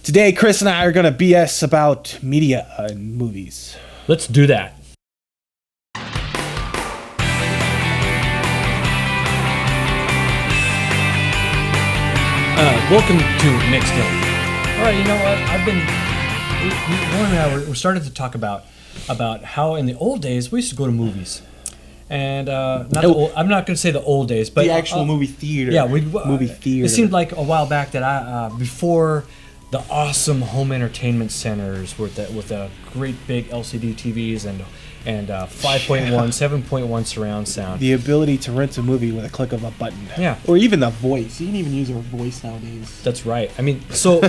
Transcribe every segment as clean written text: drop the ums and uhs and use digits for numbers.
Today, Chris and I are going to BS about media and movies. Let's do that. Welcome to Next Day. All right, you know what? Lauren and I were started to talk about how in the old days we used to go to movies. And I'm not going to say the old days, but the actual movie theater. Yeah, movie theater. It seemed like a while back that before the awesome home entertainment centers with the great big LCD TVs and 5.1, 7.1 surround sound. The ability to rent a movie with a click of a button. Yeah. Or even the voice. You can even use our voice nowadays. That's right. I mean, so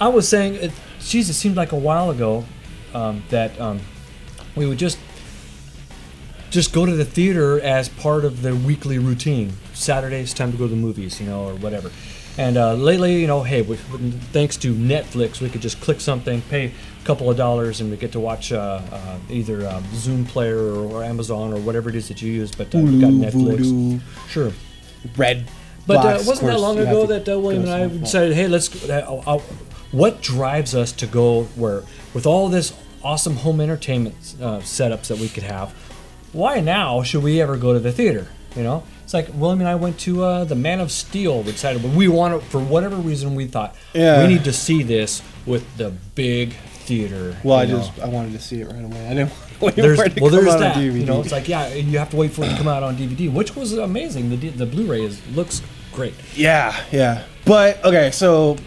I was saying, it seemed like a while ago that we would just go to the theater as part of their weekly routine. Saturday's time to go to the movies, or whatever. And lately, hey, thanks to Netflix, we could just click something, pay a couple of dollars, and we get to watch either Zoom Player or Amazon or whatever it is that you use. But we've got Netflix. Voodoo, sure. Red. But wasn't that long ago that William and I decided, hey, let's. What drives us to go where with all this awesome home entertainment setups that we could have? Why now should we ever go to the theater? It's like William and I went to the Man of Steel. We decided we want to, for whatever reason, we thought we need to see this with the big theater. Well, I wanted to see it right away. I didn't wait there's for it to come out that. on DVD. It's like you have to wait for it to come out on DVD, which was amazing. The Blu-ray looks great. Yeah. But okay, so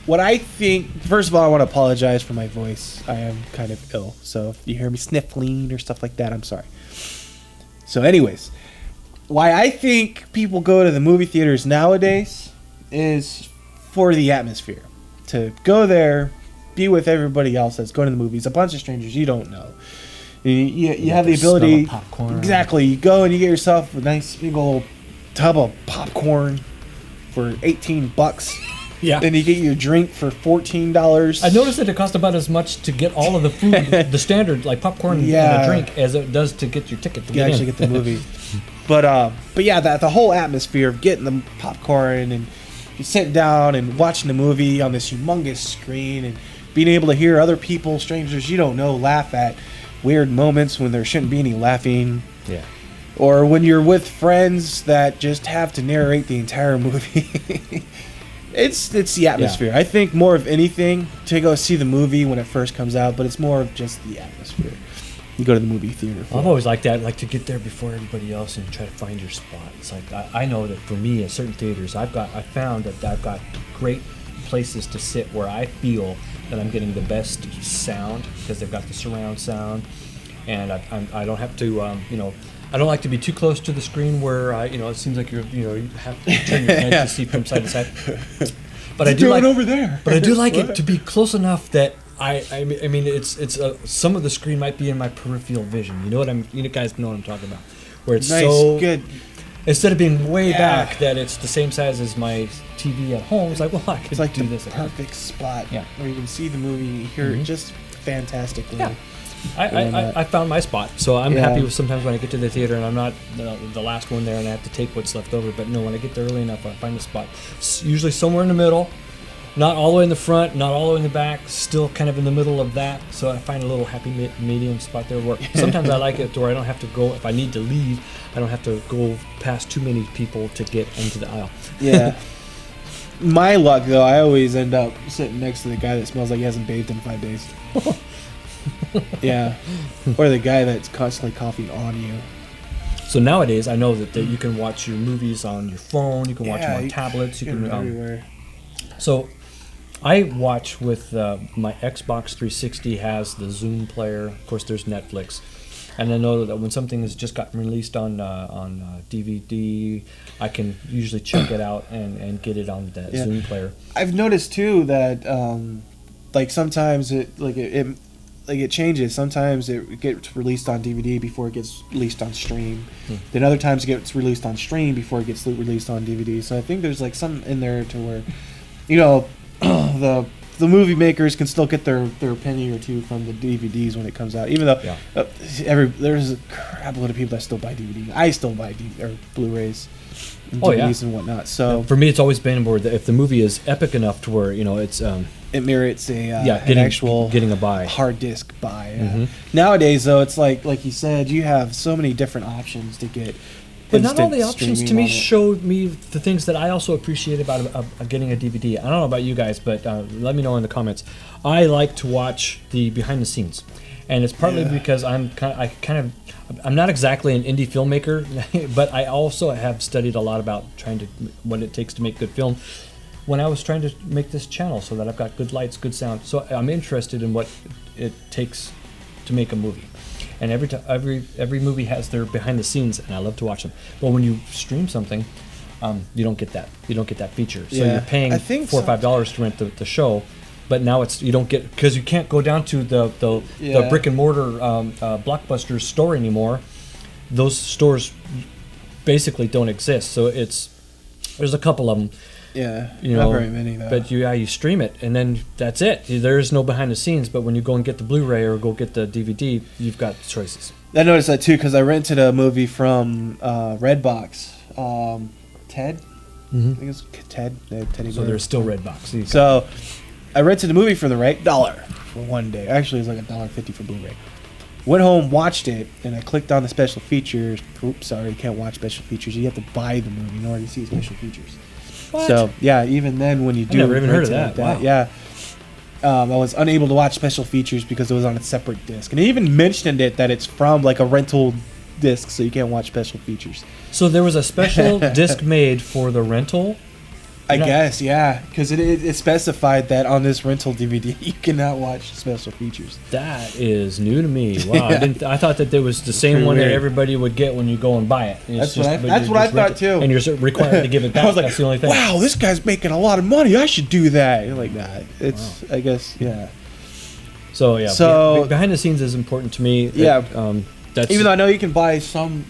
what I think, first of all, I want to apologize for my voice. I am kind of ill, so if you hear me sniffling or stuff like that, I'm sorry. So anyways, why I think people go to the movie theaters nowadays is for the atmosphere. To go there, be with everybody else that's going to the movies, a bunch of strangers you don't know. You have the ability, popcorn. Exactly. You go and you get yourself a nice big old tub of popcorn for $18. Yeah. Then you get your drink for $14. I noticed that it cost about as much to get all of the food, the standard like popcorn and a drink, as it does to get your ticket to get actually get the movie. But yeah, the whole atmosphere of getting the popcorn and you sitting down and watching the movie on this humongous screen and being able to hear other people, strangers you don't know, laugh at weird moments when there shouldn't be any laughing. Yeah. Or when you're with friends that just have to narrate the entire movie. It's the atmosphere. Yeah. I think more of anything to go see the movie when it first comes out, but it's more of just the atmosphere. You go to the movie theater. I've always liked that, like to get there before everybody else and try to find your spot. It's like I know that for me, at certain theaters, I found that I've got great places to sit where I feel that I'm getting the best sound because they've got the surround sound, and I don't have to I don't like to be too close to the screen where it seems like you have to turn your head to see from side to side. But I do like over there. But I do like it to be close enough that I mean it's some of the screen might be in my peripheral vision. You guys know what I'm talking about. Where it's nice, so good. Instead of being way back, that it's the same size as my TV at home. It's like, well, I could it's like do the this. Perfect spot where you can see the movie, you hear it just fantastically. Yeah. I found my spot, so I'm happy with sometimes when I get to the theater and I'm not the last one there and I have to take what's left over. But no, when I get there early enough, I find a spot. It's usually somewhere in the middle, not all the way in the front, not all the way in the back, still kind of in the middle of that. So I find a little happy medium spot there. Where sometimes I like it to where I don't have to go, if I need to leave, I don't have to go past too many people to get into the aisle. Yeah. My luck, though, I always end up sitting next to the guy that smells like he hasn't bathed in 5 days. Yeah. Or the guy that's constantly coughing on you. So nowadays, I know that you can watch your movies on your phone. You can watch them on tablets. You can everywhere. So I watch with my Xbox 360 has the Zoom player. Of course, there's Netflix. And I know that when something has just gotten released on DVD, I can usually check it out and get it on that Zoom player. I've noticed too that sometimes it changes. Sometimes it gets released on DVD before it gets released on stream. Then other times it gets released on stream before it gets released on DVD. So I think there's like some in there to where, the movie makers can still get their penny or two from the DVDs when it comes out. Even though there's a crap load of people that still buy DVDs. I still buy Blu-rays and DVDs and whatnot. So for me, it's always been where if the movie is epic enough to where it's it merits an getting actual getting a buy. hard disk buy. Yeah. Mhm. Nowadays, though, it's like you said, you have so many different options to get. But not all the instant options to streaming me on it. showed me the things that I also appreciate about getting a DVD. I don't know about you guys, but let me know in the comments. I like to watch the behind the scenes, and it's partly because I'm not exactly an indie filmmaker, but I also have studied a lot about what it takes to make good film. When I was trying to make this channel so that I've got good lights, good sound, so I'm interested in what it takes to make a movie. And every movie has their behind the scenes, and I love to watch them. But when you stream something, you don't get that. You don't get that feature. So you're paying $4 or $5 to rent the show, but now you don't get, because you can't go down to the brick and mortar Blockbuster store anymore. Those stores basically don't exist. So there's a couple of them. Yeah, you not know, very many though. But you stream it, and then that's it. There is no behind the scenes. But when you go and get the Blu-ray or go get the DVD, you've got choices. I noticed that too because I rented a movie from Redbox. Ted, I think it's Ted. Teddy So Bear. there's still Redbox. So I rented a movie for the right dollar for one day. Actually, it was like $1.50 for Blu-ray. Went home, watched it, and I clicked on the special features. Oops, sorry, you can't watch special features. You have to buy the movie in order to see special features. What? So yeah, even then when you do, never even heard of rent it that. like yeah. I was unable to watch special features because it was on a separate disc, and it even mentioned it that it's from like a rental disc, so you can't watch special features. So there was a special disc made for the rental. I guess, yeah, because it specified that on this rental DVD you cannot watch special features. That is new to me. Wow, Yeah. I thought that there was the same pretty one weird. that everybody would get when you go and buy it. And That's it's what but I you just thought rent it, too. And you're required to give it back. I was like, That's the only thing. wow, this guy's making a lot of money. I should do that. You're like, nah, it's I guess, yeah. So yeah, So- behind the scenes is important to me. Yeah. That's Even though I know you can buy some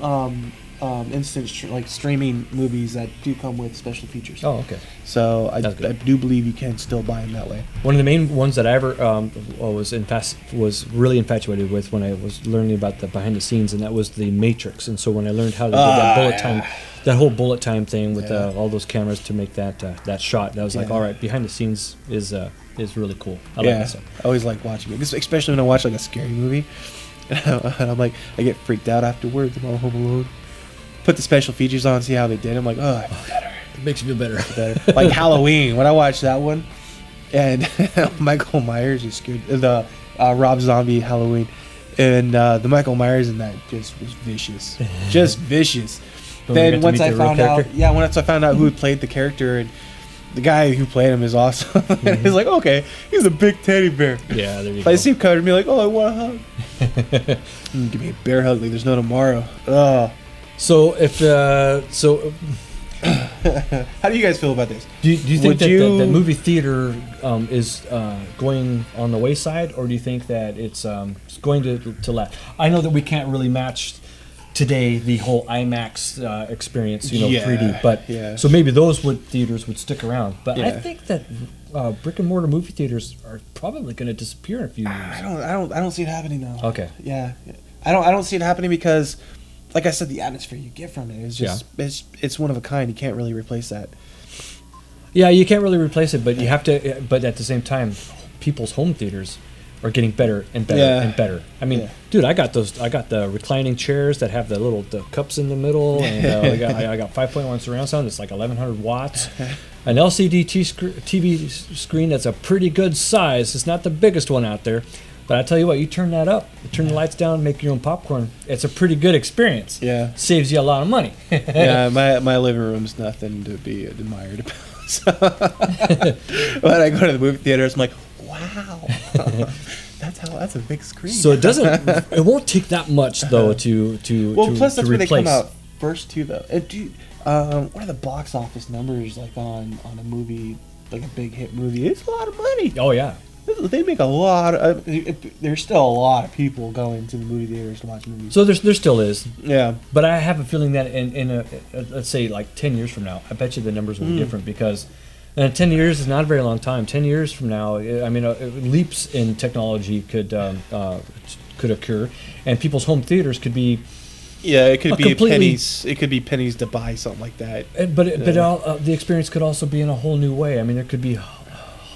instant streaming movies that do come with special features. Oh, okay. So I That's good. do believe you can still buy them that way. One of the main ones that I ever was really infatuated with when I was learning about the behind the scenes, and that was the Matrix. And so when I learned how to do that bullet time, that whole bullet time thing with all those cameras to make that shot, I was like, all right, behind the scenes is really cool. I like that stuff. I always like watching it, especially when I watch like a scary movie. And I'm like, I get freaked out afterwards. I'm all home alone. Put the special features on, see how they did. I'm like, oh, I feel better. It makes you feel better. Like Halloween, when I watched that one, and Michael Myers is scared. The Rob Zombie Halloween, and the Michael Myers in that just was vicious, just vicious. Then once I found out, who played the character, and the guy who played him is awesome. He's like, okay, he's a big teddy bear. Yeah, there you If go. I see him coming to me like, oh, I want a hug. Give me a bear hug like there's no tomorrow. Oh. So How do you guys feel about this? do you think Would that you- the movie theater is going on the wayside, or do you think that it's going to last? I know that we can't really match today the whole IMAX experience, Yeah, 3D, but yeah. so maybe those theaters would stick around. But I Yeah. think that brick and mortar movie theaters are probably going to disappear in a few years. I don't see it happening now. Okay. Yeah. I don't see it happening because, like I said, the atmosphere you get from it is just it's one of a kind. You can't really replace that. Yeah, you can't really replace it, but you have to. But at the same time, people's home theaters are getting better and better and better. I mean, dude, I got the reclining chairs that have the cups in the middle, and I got 5.1 surround sound. It's like 1100 watts. An LCD TV screen that's a pretty good size. It's not the biggest one out there, but I tell you what, you turn that up, you turn the lights down, make your own popcorn. It's a pretty good experience. Yeah. Saves you a lot of money. Yeah, my living room's nothing to be admired about. So when I go to the movie theaters, I'm like, wow, that's a big screen. So it won't take that much though to plus that's to where they replace. come out first too, though. What are the box office numbers like on a movie, like a big hit movie? It's a lot of money. Oh yeah. They make a lot of. There's still a lot of people going to the movie theaters to watch movies. So there still is. Yeah. But I have a feeling that in a let's say like 10 years from now, I bet you the numbers will be different, because 10 years is not a very long time. 10 years from now, I mean, leaps in technology could occur, and people's home theaters could be. Yeah, it could be completely- pennies. It could be pennies to buy something like that. But the experience could also be in a whole new way. I mean, there could be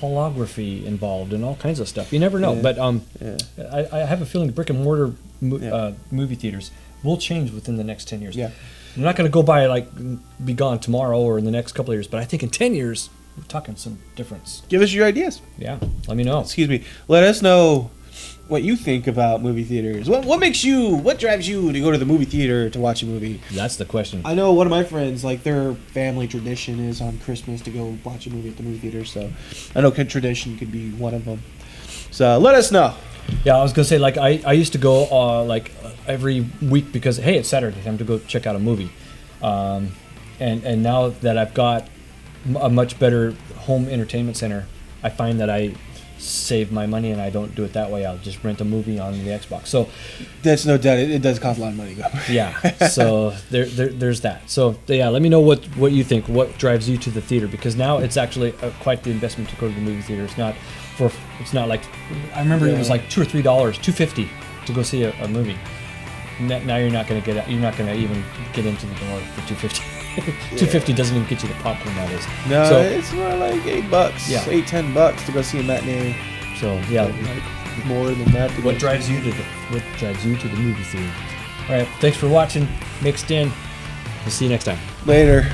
holography involved and all kinds of stuff. You never know. Yeah. But Yeah. I have a feeling brick and mortar Yeah. movie theaters will change within the next 10 years. Yeah. They're not going to go by like be gone tomorrow or in the next couple of years, but I think in 10 years we're talking some difference. Give us your ideas. Yeah, let me know. Excuse me. Let us know what you think about movie theaters. What drives you to go to the movie theater to watch a movie? That's the question. I know one of my friends, like their family tradition is on Christmas to go watch a movie at the movie theater. So I know tradition could be one of them. So let us know. Yeah, I was gonna say like I used to go like every week because hey, it's Saturday time to go check out a movie, and now that I've got a much better home entertainment center, I find that I save my money and I don't do it that way. I'll just rent a movie on the Xbox. So That's no doubt. It does cost a lot of money, though. yeah, so there's that. So yeah, let me know what you think. What drives you to the theater? Because now it's actually quite the investment to go to the movie theater. It's not like I remember it was like $2 or $3, $2.50 to go see a movie. Now you're not going to get. You're not going to even get into the door for $2.50. $2.50 doesn't even get you the popcorn nowadays. No, So- it's more like $8. Yeah. $8-10 to go see a matinee. So yeah, Like, more than that. To what go- drives you to the movie theater? All right, thanks for watching. Mixed in. We'll see you next time. Later.